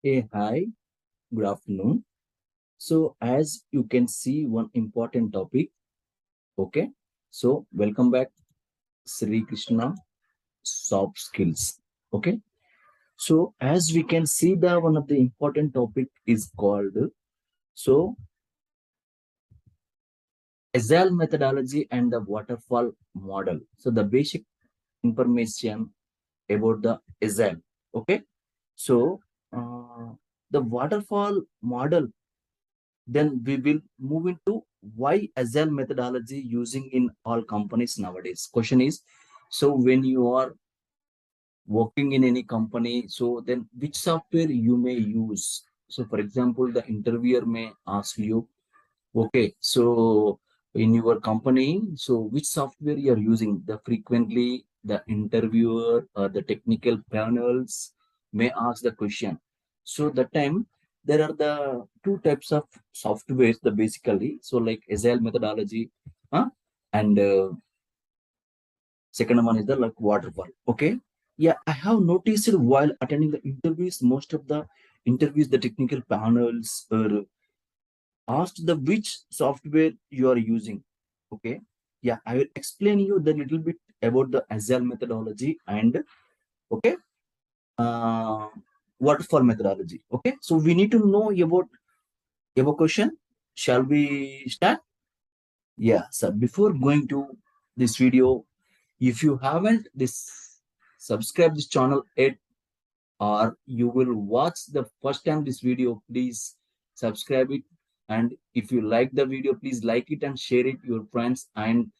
Hey, hi, good afternoon. So, as you can see, one important topic. Okay. So, welcome back, Srirkishna Soft Skills. Okay. So, as we can see, the one of the important topic is called so Agile methodology and the waterfall model. So, the basic information about the Agile. Okay. So, uh, the waterfall model, then we will move into why Agile methodology using in all companies nowadays. Question is, so when you are working in any company, so then which software you may use? So for example, the interviewer may ask you, okay, so in your company, so which software you are using? The frequently the interviewer or the technical panels may ask the question. So that time there are the two types of softwares. The basically so like Agile methodology, and second one is the like waterfall. Okay, yeah, I have noticed while attending the interviews, most of the interviews, the technical panels are asked the which software you are using. Okay, yeah, I will explain you the little bit about the Agile methodology and okay, uh, waterfall methodology. Okay, so we need to know about your question. Shall we start? Yeah, so before going to this video, if you haven't this subscribe this channel yet, or you will watch the first time this video, please subscribe it. And if you like the video, please like it and share it your friends, and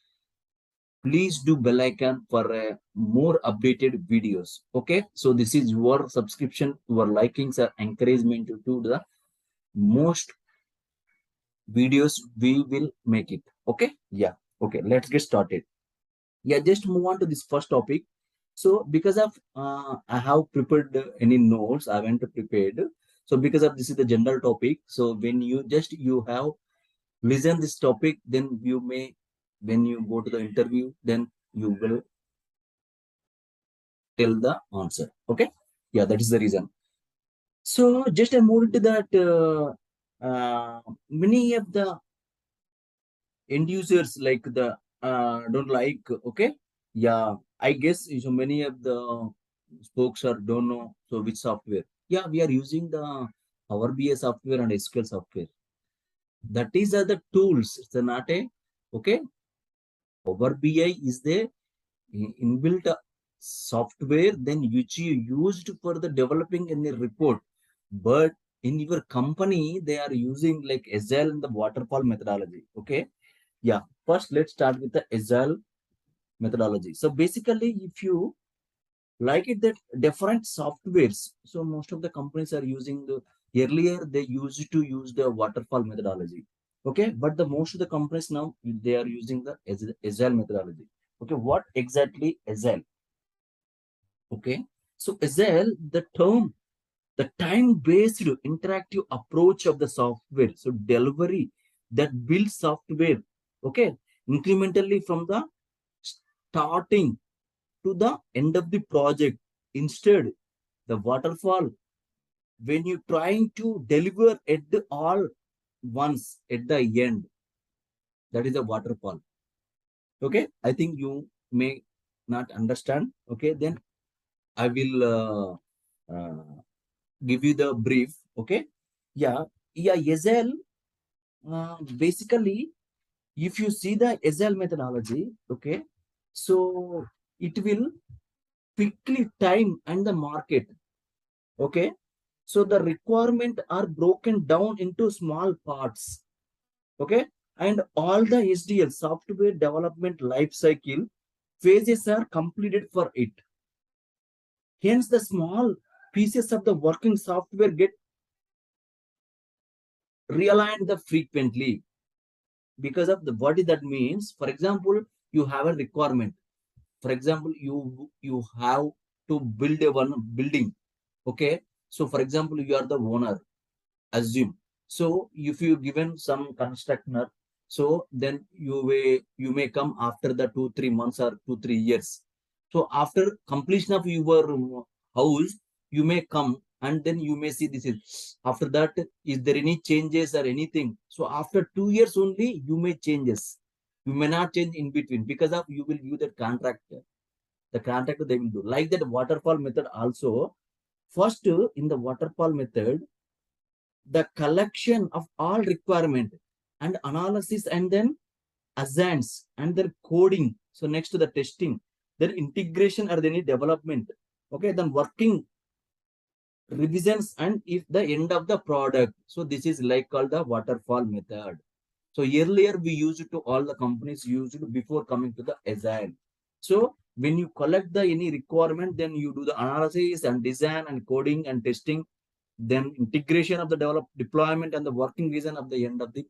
please do bell icon for more updated videos. Okay, so this is your subscription, your likings are encouragement to do the most videos we will make it. Okay, yeah, okay, let's get started. Yeah, just move on to this first topic. So because of I have prepared any notes, I haven't prepared. So because of this is the general topic, so when you just you have listen this topic, then you may, when you go to the interview, then you will tell the answer. Okay, yeah, that is the reason. So just I moved to that many of the end users like the don't like. Okay, yeah, I guess so many of the folks are don't know so which software. Yeah, we are using the Power BI software and SQL software. That is the tools. It's not a okay. Power BI is the inbuilt software then which you used for the developing in the report. But in your company, they are using like Agile and the waterfall methodology. Okay, yeah, first let's start with the Agile methodology. So basically, if you like it, that different softwares, so most of the companies are using the earlier they used to use the waterfall methodology. Okay, but the most of the companies now they are using the Agile methodology. Okay, what exactly Agile? Okay, so Agile, the term, the time-based interactive approach of the software, so delivery that builds software, okay, incrementally from the starting to the end of the project. Instead, the waterfall, when you're trying to deliver at the all once at the end, that is a waterfall. Okay, I think you may not understand. Okay, then I will give you the brief. Okay, yeah, yeah, Agile. Basically, if you see the Agile methodology, okay, so it will quickly time and the market. Okay, so the requirement are broken down into small parts. Okay, and all the SDL software development life cycle phases are completed for it. Hence, the small pieces of the working software get realigned the frequently because of the what is that means. For example, you have a requirement. For example, you have to build a one building. Okay, so for example, you are the owner. Assume so if you given some constructor, so then you may come after the 2 3 months or 2 3 years. So after completion of your house, you may come. and then you may see this is after that, is there any changes or anything? So after 2 years only you may changes. You may not change in between because of you will view the contractor. The contractor they will do like that waterfall method also. First in the waterfall method, the collection of all requirement and analysis and then assigns and then coding. So next to the testing, then integration or any development. Okay, then working revisions and if the end of the product. So this is like called the waterfall method. So earlier we used to all the companies used before coming to the agile. So when you collect the any requirement, then you do the analysis and design and coding and testing, then integration of the develop deployment and the working vision of the end of the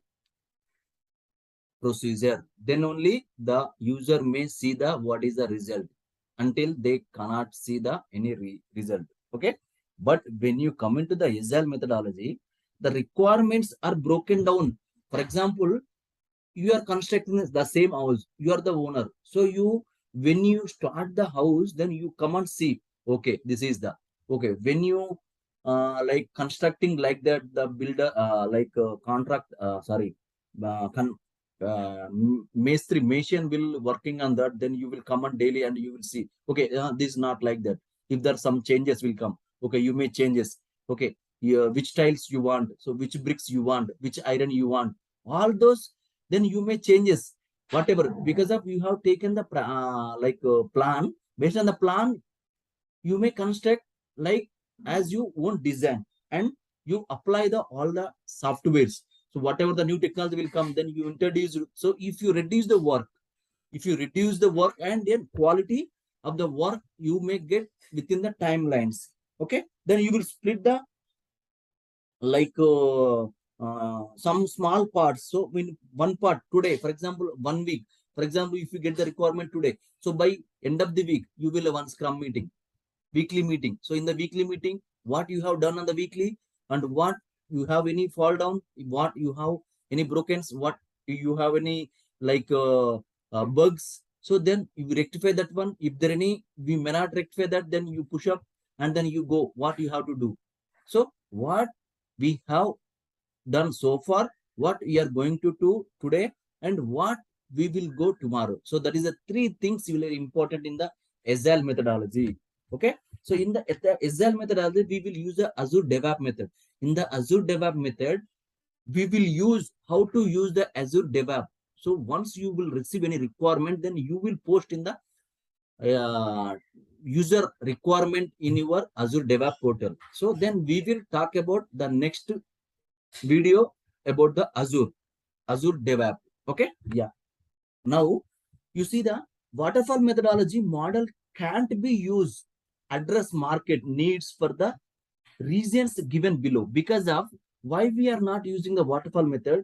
procedure. Then only the user may see the what is the result. Until they cannot see the any result. Okay, but when you come into the agile methodology, the requirements are broken down. For example, you are constructing the same house, you are the owner. So you, when you start the house, then you come and see, okay, this is the, okay, when you like constructing like that, the builder like contract sorry con, Mastri machine will working on that, then you will come on daily and you will see, okay, this is not like that. If there are some changes will come, okay, you may changes, okay, yeah, which tiles you want, so which bricks you want, which iron you want, all those, then you may changes whatever, because of you have taken the plan. Based on the plan you may construct like as you want design, and you apply the all the softwares. So whatever the new technology will come, then you introduce. So if you reduce the work, if you reduce the work and then quality of the work you may get within the timelines. Okay, then you will split the like some small parts. So when one part today, for example, 1 week, for example, if you get the requirement today, so by end of the week, you will have one scrum meeting, weekly meeting. So in the weekly meeting, what you have done on the weekly and what you have any fall down, what you have any brokens, what you have any like bugs. So then you rectify that one. If there any, we may not rectify that, then you push up and then you go what you have to do. So what we have done so far, what we are going to do today, and what we will go tomorrow. So that is the three things really important in the agile methodology. Okay, so in the agile methodology we will use the Azure DevOps method. In the Azure DevOps method we will use how to use the Azure DevOps. So once you will receive any requirement, then you will post in the uh, user requirement in your Azure DevOps portal. So then we will talk about the next video about the Azure DevOps. Okay, yeah. Now you see the waterfall methodology model can't be used address market needs for the reasons given below. Because of why we are not using the waterfall method,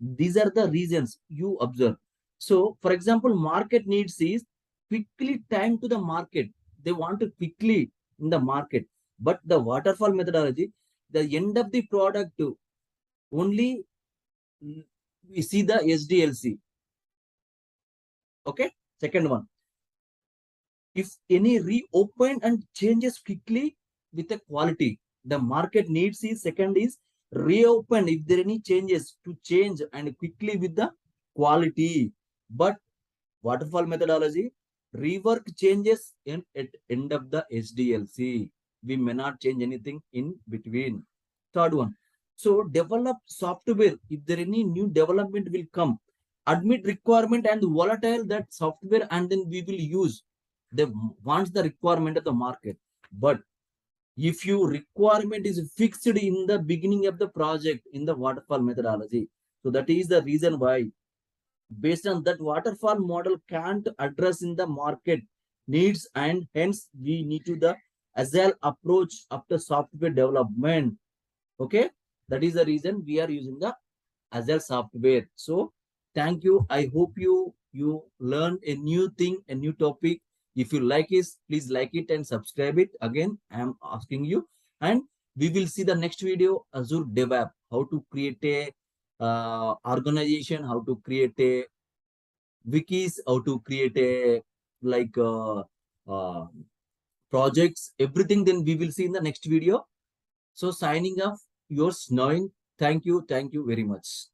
these are the reasons you observe. So for example, market needs is quickly time to the market. They want to quickly in the market. But the waterfall methodology, the end of the product only we see the SDLC. Okay, second one, if any reopen and changes quickly with the quality, the market needs is second is reopen if there are any changes to change and quickly with the quality. But waterfall methodology, rework changes in at end of the SDLC. We may not change anything in between. Third one, so develop software. If there any new development will come, admit requirement and volatile that software, and then we will use. They want the requirement of the market. But if your requirement is fixed in the beginning of the project in the waterfall methodology, so that is the reason why based on that waterfall model can't address in the market needs, and hence we need to the agile approach after software development. Okay, that is the reason we are using the Azure software. So thank you. I hope you learned a new thing, a new topic. If you like it, please like it and subscribe it. Again, I am asking you. And we will see the next video, Azure DevOps, how to create a organization, how to create a wikis, how to create a like projects, everything. Then we will see in the next video. So signing off, yours knowing. Thank you very much.